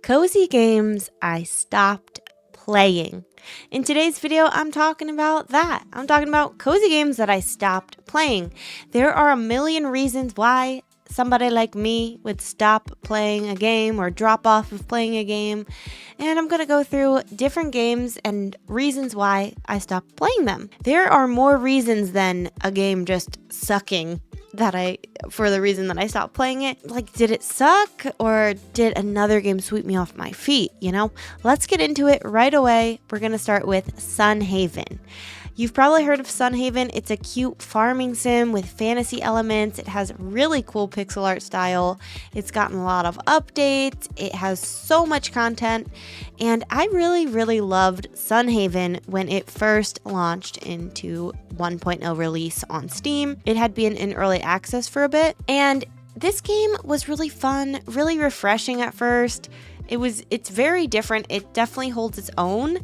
Cozy games I stopped playing. In today's video, I'm talking about that. I'm talking about cozy games that I stopped playing. There are a million reasons why somebody like me would stop playing a game or drop off of playing a game, and I'm going to go through different games and reasons why I stopped playing them. There are more reasons than a game just sucking for the reason that I stopped playing it. Like, did it suck or did another game sweep me off my feet, you know? Let's get into it right away. We're going to start with Sunhaven. You've probably heard of Sunhaven. It's a cute farming sim with fantasy elements. It has really cool pixel art style. It's gotten a lot of updates. It has so much content. And I really loved Sunhaven when it first launched into 1.0 release on Steam. It had been in early access for a bit. And this game was really fun, really refreshing at first. It's very different. It definitely holds its own,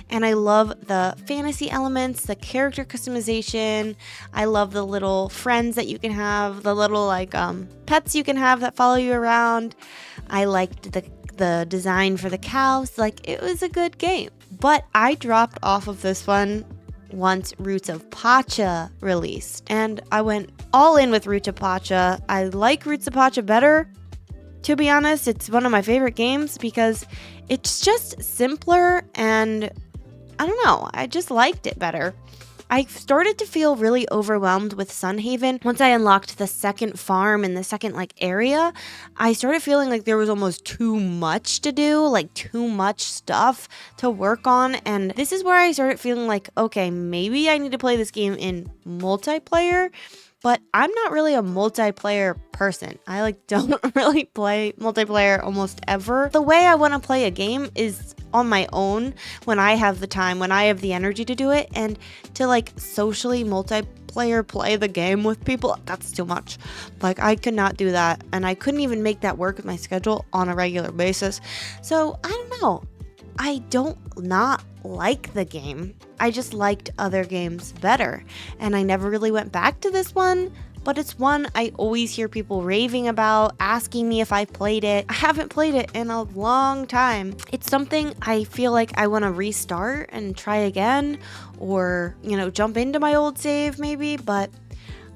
and I love the fantasy elements, the character customization. I love the little friends that you can have, the little pets you can have that follow you around. I liked the design for the cows. Like, it was a good game. But I dropped off of this one once Roots of Pacha released, and I went all in with Roots of Pacha. I like Roots of Pacha better. To be honest, it's one of my favorite games because it's just simpler, and I don't know, I just liked it better. I started to feel really overwhelmed with Sunhaven. Once I unlocked the second farm and the second area, I started feeling like there was almost too much to do, like too much stuff to work on. And this is where I started feeling like, okay, maybe I need to play this game in multiplayer. But I'm not really a multiplayer person. I don't really play multiplayer almost ever. The way I want to play a game is on my own when I have the time, when I have the energy to do it, and to socially multiplayer play the game with people, that's too much. I could not do that, and I couldn't even make that work with my schedule on a regular basis. So I don't know. I don't not like the game. I just liked other games better, and I never really went back to this one, but it's one I always hear people raving about, asking me if I played it. I haven't played it in a long time. It's something I feel like I want to restart and try again, or, jump into my old save maybe, but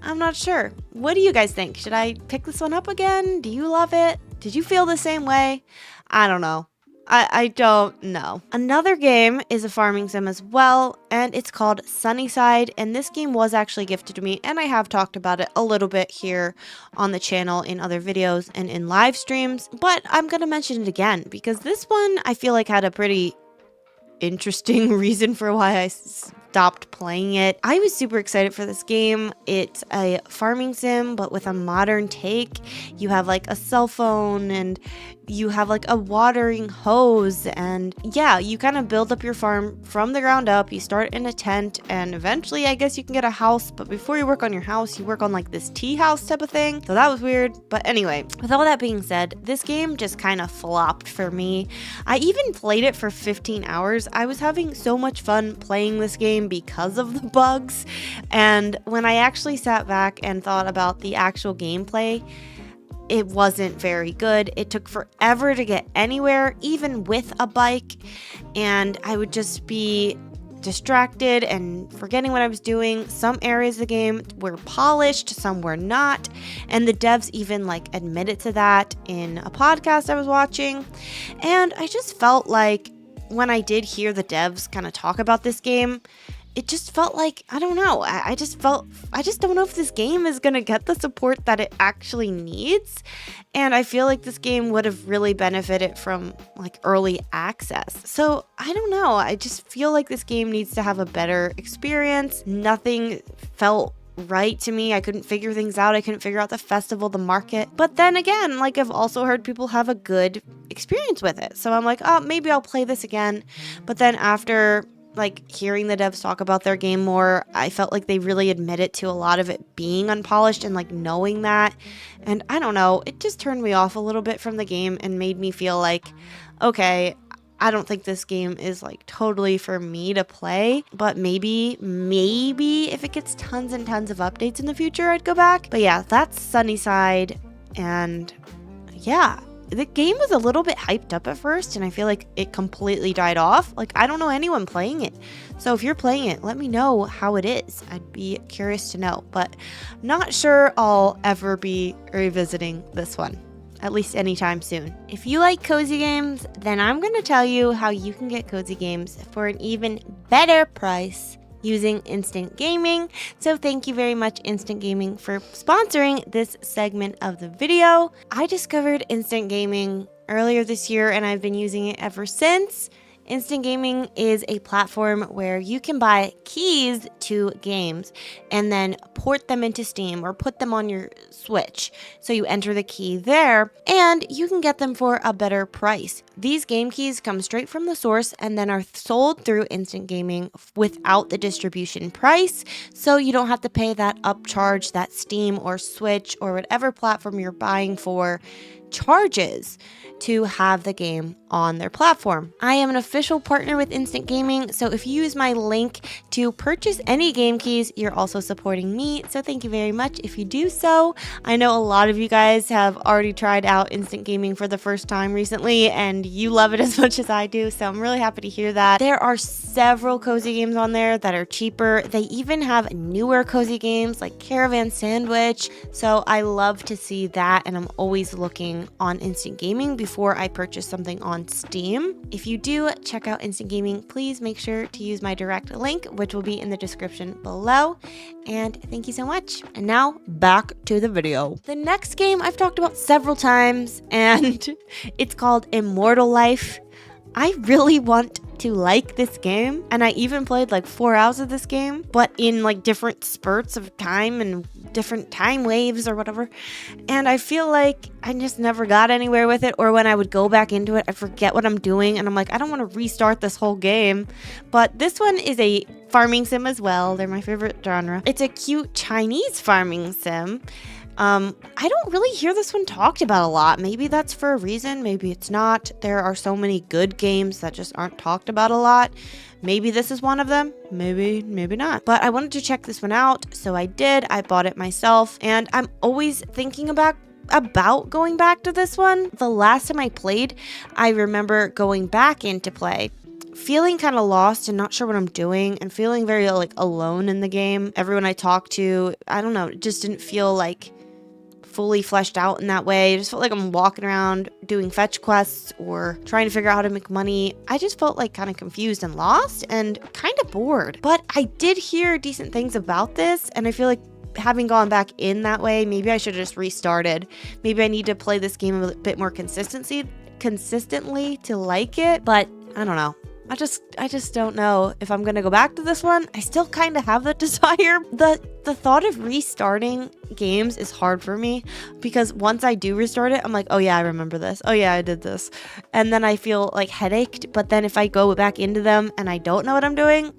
I'm not sure. What do you guys think? Should I pick this one up again? Do you love it? Did you feel the same way? I don't know. I don't know. Another game is a farming sim as well, and it's called SunnySide, and this game was actually gifted to me, and I have talked about it a little bit here on the channel in other videos and in live streams, but I'm going to mention it again because this one I feel like had a pretty interesting reason for why I stopped playing it. I was super excited for this game. It's a farming sim, but with a modern take. You have a cell phone, and you have a watering hose, and yeah, you kind of build up your farm from the ground up. You start in a tent, and eventually I guess you can get a house, but before you work on your house, you work on this tea house type of thing. So that was weird. But anyway, with all that being said, this game just kind of flopped for me. I even played it for 15 hours. I was having so much fun playing this game because of the bugs, and when I actually sat back and thought about the actual gameplay, it wasn't very good. It took forever to get anywhere, even with a bike, and I would just be distracted and forgetting what I was doing. Some areas of the game were polished, some were not, and the devs even admitted to that in a podcast I was watching. And I just felt like when I did hear the devs kind of talk about this game, it just felt like, I don't know, I just don't know if this game is going to get the support that it actually needs. And I feel like this game would have really benefited from early access. So I don't know, I just feel like this game needs to have a better experience. Nothing felt right to me. I couldn't figure things out. I couldn't figure out the festival, the market. But then again, I've also heard people have a good experience with it. So I'm like, oh, maybe I'll play this again. But then after hearing the devs talk about their game more, I felt like they really admitted to a lot of it being unpolished and knowing that. And I don't know, it just turned me off a little bit from the game and made me feel like, okay, I don't think this game is totally for me to play, but maybe if it gets tons and tons of updates in the future, I'd go back. But yeah, that's SunnySide, and yeah, the game was a little bit hyped up at first, and I feel like it completely died off. Like, I don't know anyone playing it. So if you're playing it, let me know how it is. I'd be curious to know, but not sure I'll ever be revisiting this one, at least anytime soon. If you like cozy games, then I'm going to tell you how you can get cozy games for an even better price using Instant Gaming. So thank you very much, Instant Gaming, for sponsoring this segment of the video. I discovered Instant Gaming earlier this year, and I've been using it ever since. Instant Gaming is a platform where you can buy keys to games and then port them into Steam or put them on your Switch. So you enter the key there and you can get them for a better price. These game keys come straight from the source and then are sold through Instant Gaming without the distribution price. So you don't have to pay that upcharge that Steam or Switch or whatever platform you're buying for charges to have the game on their platform. I am an official partner with Instant Gaming, so if you use my link to purchase any game keys, you're also supporting me, so thank you very much if you do so. I know a lot of you guys have already tried out Instant Gaming for the first time recently, and you love it as much as I do, so I'm really happy to hear that. There are several cozy games on there that are cheaper. They even have newer cozy games like Caravan Sandwich, so I love to see that, and I'm always looking on Instant Gaming before I purchase something on Steam. If you do check out Instant Gaming, please make sure to use my direct link, which will be in the description below. And thank you so much. And now back to the video. The next game I've talked about several times, and it's called Immortal Life. I really want to like this game, and I even played like 4 hours of this game, but in like different spurts of time and different time waves or whatever, and I feel like I just never got anywhere with it, or when I would go back into it, I forget what I'm doing, and I'm like, I don't want to restart this whole game. But this one is a farming sim as well. They're my favorite genre. It's a cute Chinese farming sim. I don't really hear this one talked about a lot. Maybe that's for a reason, maybe it's not. There are so many good games that just aren't talked about a lot. Maybe this is one of them, maybe not. But I wanted to check this one out, so I did. I bought it myself, and I'm always thinking about going back to this one. The last time I played, I remember going back into play, feeling kind of lost and not sure what I'm doing, and feeling very like alone in the game. Everyone I talked to, I don't know, it just didn't feel like fully fleshed out in that way. It just felt like I'm walking around doing fetch quests or trying to figure out how to make money. I just felt like kind of confused and lost and kind of bored. But I did hear decent things about this, and I feel like having gone back in that way, maybe I should have just restarted. Maybe I need to play this game a bit more consistently to like it, but I don't know. I just don't know if I'm gonna go back to this one. I still kind of have that desire. The thought of restarting games is hard for me, because once I do restart it, I'm like, oh yeah, I remember this. Oh yeah, I did this. And then I feel like headached. But then if I go back into them and I don't know what I'm doing,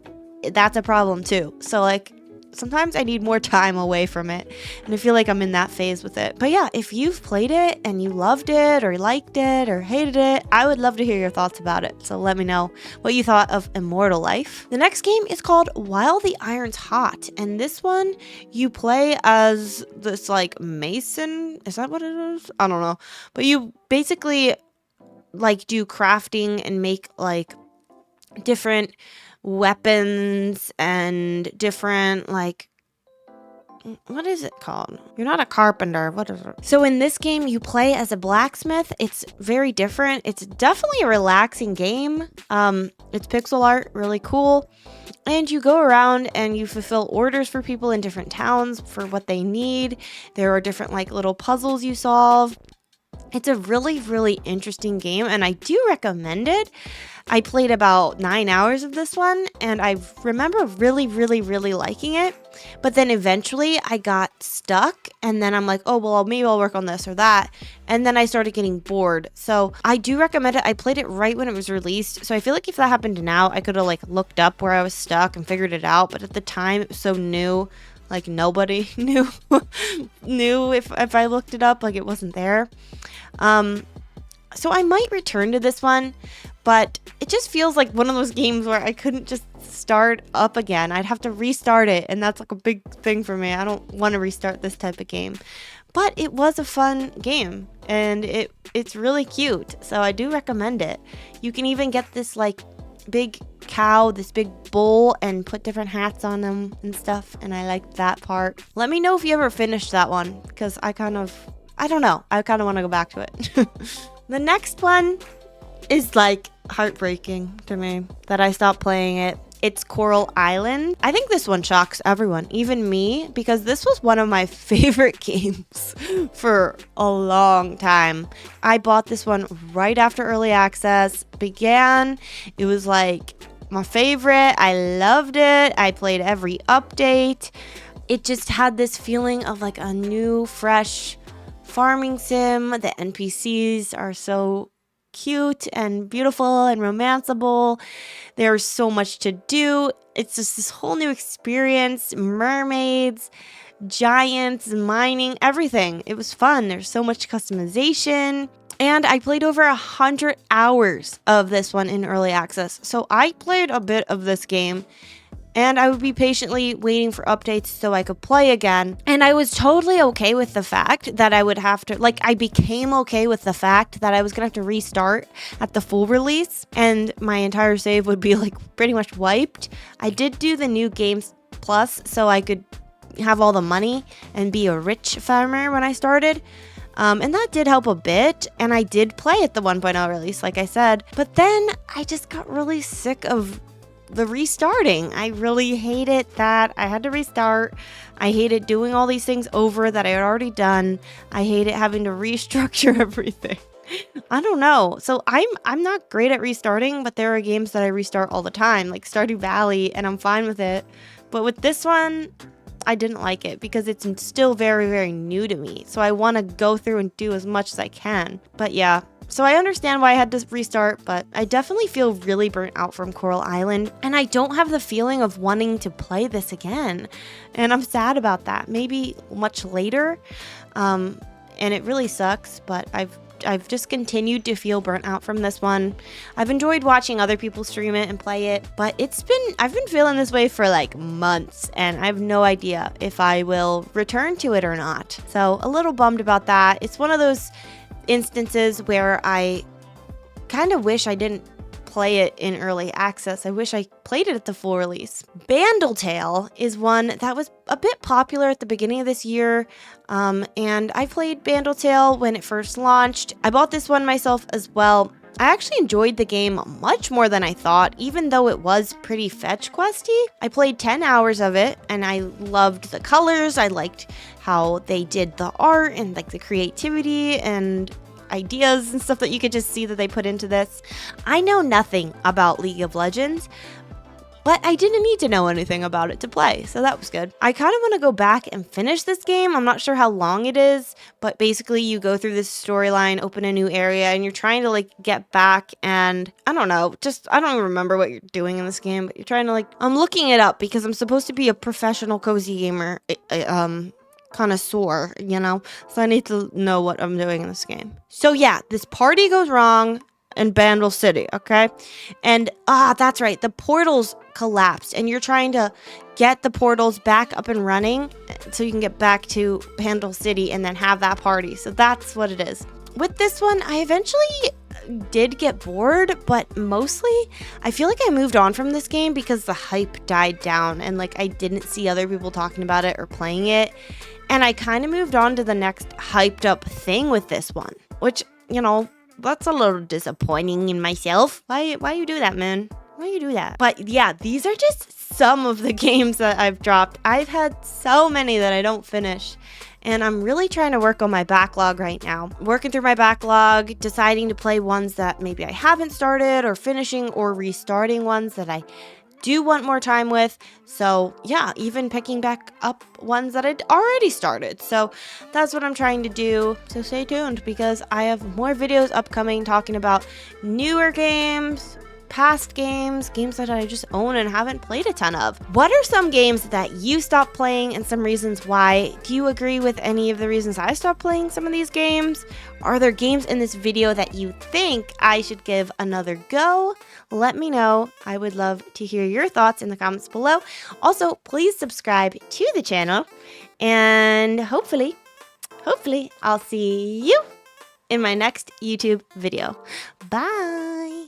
that's a problem too. So like, sometimes I need more time away from it, and I feel like I'm in that phase with it. But yeah, if you've played it and you loved it or liked it or hated it, I would love to hear your thoughts about it. So let me know what you thought of Immortal Life. The next game is called While the Iron's Hot, and this one you play as this like mason. Is that what it is? I don't know. But you basically like do crafting and make like different weapons and different like, what is it called? You're not a carpenter. What is it? So in this game, you play as a blacksmith. It's very different. It's definitely a relaxing game. It's pixel art, really cool. And you go around and you fulfill orders for people in different towns for what they need. There are different like little puzzles you solve. It's a really, really interesting game, and I do recommend it. I played about 9 hours of this one, and I remember really, really, really liking it. But then eventually I got stuck, and then I'm like, oh, well, maybe I'll work on this or that. And then I started getting bored. So I do recommend it. I played it right when it was released. So I feel like if that happened now, I could have like looked up where I was stuck and figured it out. But at the time, it was so new. Like nobody knew if I looked it up, like it wasn't there. So I might return to this one, but it just feels like one of those games where I couldn't just start up again. I'd have to restart it, and that's like a big thing for me. I don't want to restart this type of game. but it was a fun game, and it's really cute, so I do recommend it. You can even get this like big cow, this big bull, and put different hats on them and stuff, and I liked that part. Let me know if you ever finished that one, because I don't know, I kind of want to go back to it. The next one is like heartbreaking to me that I stopped playing it. It's Coral Island. I think this one shocks everyone, even me, because this was one of my favorite games for a long time. I bought this one right after early access began. It was like my favorite. I loved it. I played every update. It just had this feeling of like a new, fresh farming sim. The NPCs are so cute and beautiful and romanceable. There's so much to do. It's just this whole new experience. Mermaids, giants, mining, everything. It was fun. There's so much customization. And I played over 100 hours of this one in early access. So I played a bit of this game, and I would be patiently waiting for updates so I could play again. And I was totally okay with the fact that I would have to, like, I became okay with the fact that I was gonna have to restart at the full release, and my entire save would be like pretty much wiped. I did do the new Games Plus so I could have all the money and be a rich farmer when I started. And that did help a bit, and I did play at the 1.0 release, like I said. But then I just got really sick of the restarting. I really hated that I had to restart. I hated doing all these things over that I had already done. I hated having to restructure everything. I don't know. So I'm not great at restarting, but there are games that I restart all the time, like Stardew Valley, and I'm fine with it. But with this one, I didn't like it because it's still very, very new to me. So I want to go through and do as much as I can. But yeah. So I understand why I had to restart, but I definitely feel really burnt out from Coral Island, and I don't have the feeling of wanting to play this again. And I'm sad about that. Maybe much later. And it really sucks, but I've just continued to feel burnt out from this one. I've enjoyed watching other people stream it and play it, but I've been feeling this way for like months, and I have no idea if I will return to it or not. So a little bummed about that. It's one of those instances where I kind of wish I didn't play it in early access. I wish I played it at the full release. Bandle Tale is one that was a bit popular at the beginning of this year, and I played Bandle Tale when it first launched. I bought this one myself as well. I actually enjoyed the game much more than I thought, even though it was pretty fetch questy. I played 10 hours of it, and I loved the colors. I liked how they did the art and like the creativity and ideas and stuff that you could just see that they put into this. I know nothing about League of Legends, but I didn't need to know anything about it to play, so that was good. I kind of want to go back and finish this game. I'm not sure how long it is, but basically you go through this storyline, open a new area, and you're trying to like get back, and I don't know, I don't even remember what you're doing in this game, but you're trying to like, I'm looking it up because I'm supposed to be a professional cozy gamer, connoisseur, you know, so I need to know what I'm doing in this game. So yeah, this party goes wrong in Bandle City, okay? And that's right, the portals collapsed, and you're trying to get the portals back up and running so you can get back to Bandle City and then have that party. So that's what it is. With this one, I eventually did get bored, but mostly I feel like I moved on from this game because the hype died down, and like I didn't see other people talking about it or playing it, and I kind of moved on to the next hyped up thing with this one, which, you know, that's a little disappointing in myself. Why you do that, man? Why you do that? But yeah, these are just some of the games that I've dropped. I've had so many that I don't finish, and I'm really trying to work on my backlog right now. Working through my backlog, deciding to play ones that maybe I haven't started, or finishing or restarting ones that I do want more time with. So yeah, even picking back up ones that I'd already started. So that's what I'm trying to do. So stay tuned, because I have more videos upcoming talking about newer games, past games that I just own and haven't played a ton of. What are some games that you stopped playing and some reasons why? Do you agree with any of the reasons I stopped playing some of these games? Are there games in this video that you think I should give another go? Let me know. I would love to hear your thoughts in the comments below. Also, please subscribe to the channel, and hopefully hopefully I'll see you in my next YouTube video. Bye!